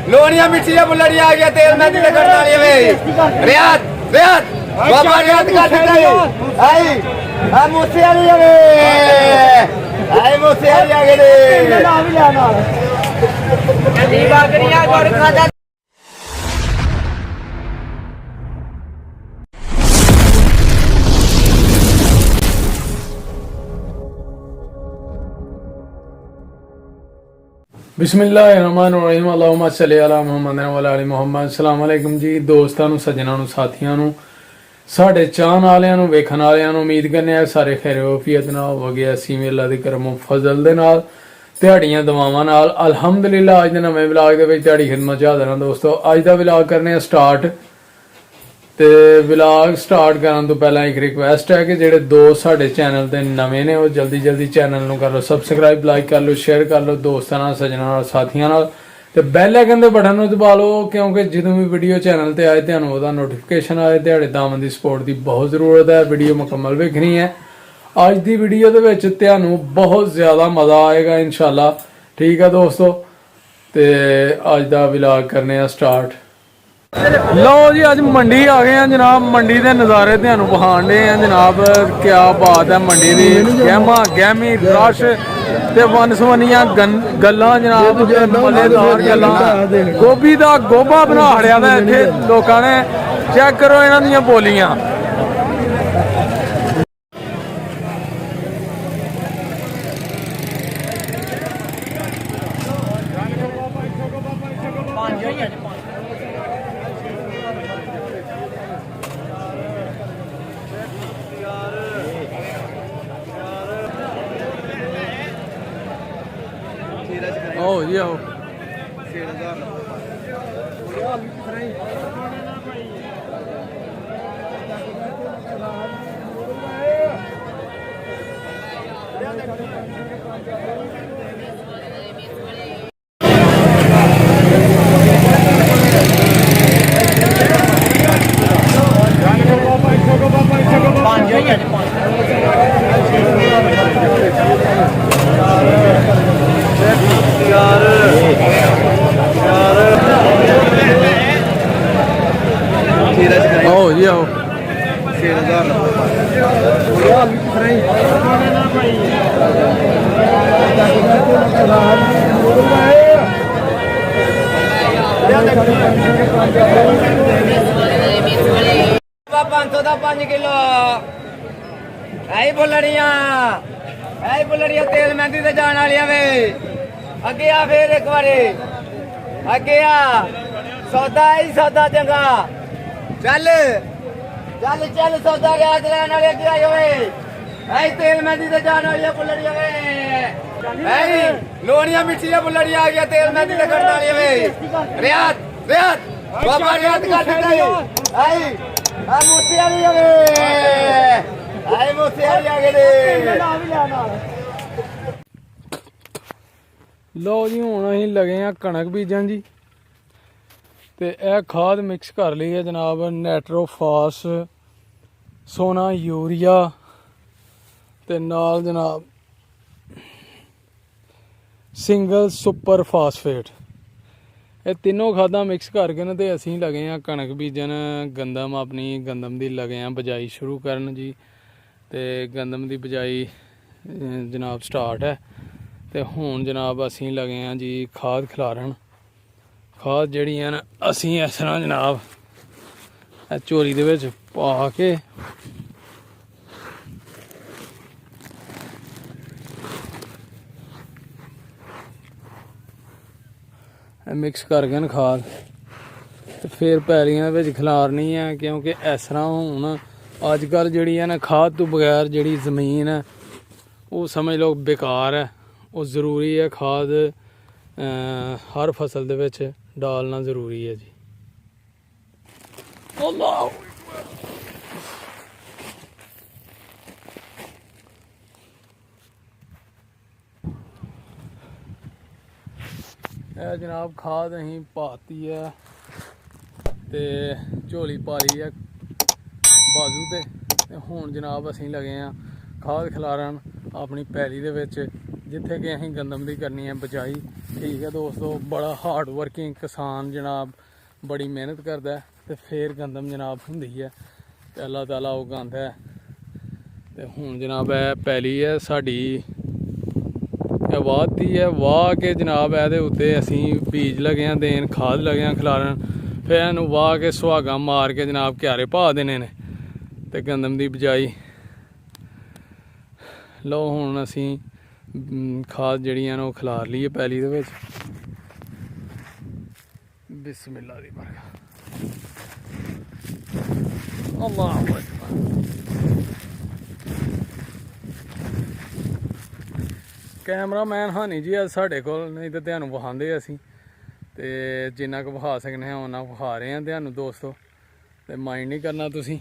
ਲੋਣੀਆਂ ਮਿੱਠੀਆਂ ਬੁੱਲੜੀਆਂ ਆ ਗਿਆ ਤੇਲ ਮਹਿੰਦੀ ਤੇ ਕਰਨ ਵਾਲੀ ਵੇ ਰਿਆਤ ਬਾਬਾ ਰਿਆਤ ਕੱਢ ਦੇ ਆਈ ਆ ਮੋਸੇ ਵਾਲੀ ਵੇ ਆਈ ਮੋਸੇ ਵਾਲੀ ਆ ਗਏ ਨੇ ਨਾ ਵੀ ਲੈ ਨਾਲ ਦੀ ਬਾਗਰੀਆਂ ਗੁਰ ਖਾਦਾ ਬਿਸਮਿਲ੍ਲਾਹਿਰਰਹਿਮਾਨਿਰਰਹੀਮ ਅੱਲਾਹੁम्मा सल्लि अला मुहम्मद व अला मुहम्मद अस्सलाम वालेकुम जी ਦੋਸਤਾਂ ਨੂੰ ਸੱਜਣਾਂ ਨੂੰ ਸਾਥੀਆਂ ਨੂੰ ਸਾਡੇ ਚਾਹਣ ਵਾਲਿਆਂ ਨੂੰ ਵੇਖਣ ਵਾਲਿਆਂ ਨੂੰ ਉਮੀਦ ਕਰਨੇ ਆ ਸਾਰੇ ਖੈਰ ਵਫੀਅਤ ਨਾਲ ਹੋਵਗੇ ਅਸੀਂ ਵੀ ਅੱਲਾ ਦੇ ਕਰਮ ਫਜ਼ਲ ਦੇ ਨਾਲ ਤੁਹਾਡੀਆਂ ਦੁਆਵਾਂ ਨਾਲ ਅਲਹਮਦੁਲਿਲਾ ਅੱਜ ਦੇ ਨਵੇਂ ਵਲੌਗ ਦੇ ਵਿੱਚ ਤੁਹਾਡੀ ਖਿਦਮਤ 'ਚ ਹਾਜ਼ਰ ਹਾਂ ਦੋਸਤੋ ਅੱਜ ਦਾ ਵਲੌਗ ਕਰਨੇ ਆ ਸਟਾਰਟ ਤੇ ਵਲੌਗ ਸਟਾਰਟ ਕਰਨ ਤੋਂ ਪਹਿਲਾਂ ਇੱਕ ਰਿਕੁਐਸਟ ਹੈ ਕਿ ਜਿਹੜੇ ਦੋਸਤ ਸਾਡੇ ਚੈਨਲ ਤੇ ਨਵੇਂ ਨੇ ਉਹ ਜਲਦੀ ਚੈਨਲ ਨੂੰ ਕਰ ਲਓ ਸਬਸਕ੍ਰਾਈਬ ਲਾਈਕ ਕਰ ਲਓ ਸ਼ੇਅਰ ਕਰ ਲਓ ਦੋਸਤਾਂ ਨਾਲ ਸੱਜਣਾਂ ਨਾਲ ਸਾਥੀਆਂ ਨਾਲ ਤੇ ਬੈਲ ਆਈਕਨ ਦੇ ਬਟਨ ਨੂੰ ਦਬਾ ਲਓ ਕਿਉਂਕਿ ਜਦੋਂ ਵੀ ਵੀਡੀਓ ਚੈਨਲ ਤੇ ਆਏ ਤੁਹਾਨੂੰ ਉਹਦਾ ਨੋਟੀਫਿਕੇਸ਼ਨ ਆਏ ਤੁਹਾਡੇ ਦਾਮਨ ਦੀ ਸਪੋਰਟ ਦੀ ਬਹੁਤ ਜ਼ਰੂਰਤ ਹੈ ਵੀਡੀਓ ਮੁਕੰਮਲ ਵੇਖਣੀ ਹੈ ਅੱਜ ਦੀ ਵੀਡੀਓ ਦੇ ਵਿੱਚ ਤੁਹਾਨੂੰ ਬਹੁਤ ਜ਼ਿਆਦਾ ਮਜ਼ਾ ਆਏਗਾ ਇਨਸ਼ਾਅੱਲਾ ਠੀਕ ਹੈ ਦੋਸਤੋ ਤੇ ਅੱਜ ਦਾ ਵਲੌਗ ਕਰਨੇ ਆ ਸਟਾਰਟ ਲਓ ਜੀ ਅੱਜ ਮੰਡੀ ਆ ਗਏ ਆ ਜਨਾਬ ਮੰਡੀ ਦੇ ਨਜ਼ਾਰੇ ਤੁਹਾਨੂੰ ਵਿਖਾਣ ਦੇ ਆ ਜਨਾਬ ਕੀ ਬਾਤ ਹੈ ਮੰਡੀ ਦੀ ਗਹਿਮੀ ਰਸ਼ ਤੇ ਵਨਸਵਨੀਆਂ ਗੱਲਾਂ ਜਨਾਬ ਮਜ਼ੇਦਾਰ ਗੱਲਾਂ ਗੋਭੀ ਦਾ ਗੋਭਾ ਬਣਾ ਹੜਿਆ ਦਾ ਇੱਥੇ ਲੋਕਾਂ ਨੇ ਚੈੱਕ ਕਰੋ ਇਹਨਾਂ ਦੀਆਂ ਬੋਲੀਆਂ Oh, yo. Oh, yo. $500 ਦਾ 5 ਕਿਲੋ ਐ ਬੁੱਲੜੀਆਂ ਤੇਲ ਮਹਿੰਦੀ ਤੇ ਜਾਣ ਵਾਲੀਆਂ ਵੇ ਅੱਗੇ ਆ ਫੇਰ ਇੱਕ ਵਾਰੀ ਅੱਗੇ ਆ ਸੌਦਾ ਚੰਗਾ ਚੱਲ ਸੌਦਾ ਰਿਆਤ ਲੈਣ ਵਾਲੇ ਅੱਗੇ ਆਏ ਹੋਏ ਐ ਤੇਲ ਮਹਿੰਦੀ ਤੇ ਜਾਣ ਵਾਲੀਆਂ ਬੁੱਲੜੀਆਂ ਵੇ ਐ ਲੋਣੀਆਂ ਮਿੱਠੀਆਂ ਬੁੱਲੜੀਆਂ ਆ ਗਿਆ ਤੇਲ ਮਹਿੰਦੀ ਤੇ ਕਰਨ ਵਾਲੀਆਂ ਵੇ ਰਿਆਤ ਬਾਬਾ ਰਿਆਤ ਕੱਢ ਦੇ ਐ ਆ ਮੋਸੇ ਵਾਲੀ ਆ ਵੇ ਆਏ ਮੋਸੇ ਵਾਲੀ ਆ ਗਏ ਨੇ ਨਾ ਵੀ ਲੈ ਨਾਲ ਲਓ ਜੀ ਹੁਣ ਅਸੀਂ ਲਗੇ ਆ ਕਣਕ ਬੀਜਣ ਜੀ ਤੇ ਇਹ ਖਾਦ ਮਿਕਸ ਕਰ ਲਈ ਹੈ ਜਨਾਬ ਨੈਟਰੋਫਾਸ ਸੋਨਾ ਯੂਰੀਆ ਤੇ ਨਾਲ ਜਨਾਬ ਸਿੰਗਲ ਸੁਪਰ ਫਾਸਫੇਟ ਇਹ ਤਿੰਨੋਂ ਖਾਦਾਂ ਮਿਕਸ ਕਰਕੇ ਨਾ ਤੇ ਅਸੀਂ ਲਗੇ ਆ ਕਣਕ ਬੀਜਣ ਆਪਣੀ ਗੰਦਮ ਦੀ ਲਗੇ ਆ ਬਜਾਈ ਸ਼ੁਰੂ ਕਰਨ ਜੀ ਤੇ ਗੰਦਮ ਦੀ ਬਜਾਈ ਜਨਾਬ ਸਟਾਰਟ ਹੈ ਤੇ ਹੁਣ ਜਨਾਬ ਅਸੀਂ ਲਗੇ ਆ ਜੀ ਖਾਦ ਖਿਲਾਰਨ ਖਾਦ ਜਿਹੜੀ ਹੈ ਨਾ ਅਸੀਂ ਇਸ ਤਰ੍ਹਾਂ ਜਨਾਬ ਇਹ ਝੋਲੀ ਦੇ ਵਿੱਚ ਪਾ ਕੇ ਮਿਕਸ ਕਰਕੇ ਨਾ ਖਾਦ ਤੇ ਫਿਰ ਪੈਲੀਆਂ ਵਿੱਚ ਖਿਲਾਰਨੀ ਹੈ ਕਿਉਂਕਿ ਇਸ ਤਰ੍ਹਾਂ ਹੁਣ ਅੱਜ ਕੱਲ੍ਹ ਜਿਹੜੀ ਹੈ ਨਾ ਖਾਦ ਤੋਂ ਬਗੈਰ ਜਿਹੜੀ ਜ਼ਮੀਨ ਹੈ ਉਹ ਸਮਝ ਲਓ ਬੇਕਾਰ ਹੈ ਉਹ ਜ਼ਰੂਰੀ ਹੈ ਖਾਦ ਹਰ ਫਸਲ ਦੇ ਵਿੱਚ ਡਾਲਣਾ ਜ਼ਰੂਰੀ ਹੈ ਜੀ ਅੱਲਾਹੁ ਇਹ ਜਨਾਬ ਖਾਦ ਅਸੀਂ ਪਾਤੀ ਹੈ ਤੇ ਝੋਲੀ ਪਾ ਲਈ ਹੈ ਬਾਜ਼ੂ ਤੇ ਹੁਣ ਜਨਾਬ ਅਸੀਂ ਲਗੇ ਆ ਖਾਦ ਖਿਲਾਰਨ ਆਪਣੀ ਪੈਲੀ ਦੇ ਵਿੱਚ ਜਿੱਥੇ ਕਿ ਅਸੀਂ ਗੰਦਮ ਦੀ ਕਰਨੀ ਹੈ ਬਚਾਈ ਠੀਕ ਹੈ ਦੋਸਤੋ, ਬੜਾ ਹਾਰਡ ਵਰਕਿੰਗ ਕਿਸਾਨ ਜਨਾਬ, ਬੜੀ ਮਿਹਨਤ ਕਰਦਾ ਹੈ ਤੇ ਫੇਰ ਗੰਦਮ ਜਨਾਬ ਹੁੰਦੀ ਹੈ ਤੇ ਅੱਲਾਹ ਤਾਲਾ ਉਗਾਉਂਦਾ ਹੈ। ਤੇ ਹੁਣ ਜਨਾਬ ਇਹ ਪੈਲੀ ਹੈ ਸਾਡੀ, ਇਹ ਵਾਹਤੀ ਹੈ, ਵਾਹ ਕੇ ਜਨਾਬ ਇਹਦੇ ਉੱਤੇ ਅਸੀਂ ਬੀਜ ਲਗੇ ਹਾਂ ਦੇਣ, ਖਾਦ ਲਗੇ ਹਾਂ ਖਿਲਾਰਨ, ਫਿਰ ਇਹਨੂੰ ਵਾਹ ਕੇ ਸੁਹਾਗਾ ਮਾਰ ਕੇ ਜਨਾਬ ਕਿਆਰੇ ਪਾ ਦੇਣੇ ਨੇ ਤੇ ਗੰਦਮ ਦੀ ਬਿਜਾਈ। ਲਓ ਹੁਣ ਅਸੀਂ ਖਾਦ ਜਿਹੜੀਆਂ ਨੇ ਉਹ ਖਿਲਾਰ ਲਈਏ ਪੈਲੀ ਦੇ ਵਿੱਚ। ਬਿਸਮਿਲ੍ਲਾ ਦੀ ਬਰਕਤ, ਅੱਲਾਹੁ ਅਕਬਰ। ਕੈਮਰਾਮੈਨ ਹਾਨੀ ਜੀ ਅੱਜ ਸਾਡੇ ਕੋਲ, ਨਹੀਂ ਤਾਂ ਤੁਹਾਨੂੰ ਵਿਖਾਉਂਦੇ ਅਸੀਂ, ਤੇ ਜਿੰਨਾ ਕੁ ਵਿਖਾ ਸਕਦੇ ਹਾਂ ਉਹਨਾਂ ਵਿਖਾ ਰਹੇ ਹਾਂ ਤੁਹਾਨੂੰ ਦੋਸਤੋ, ਤੇ ਮਾਈਂਡ ਨਹੀਂ ਕਰਨਾ ਤੁਸੀਂ।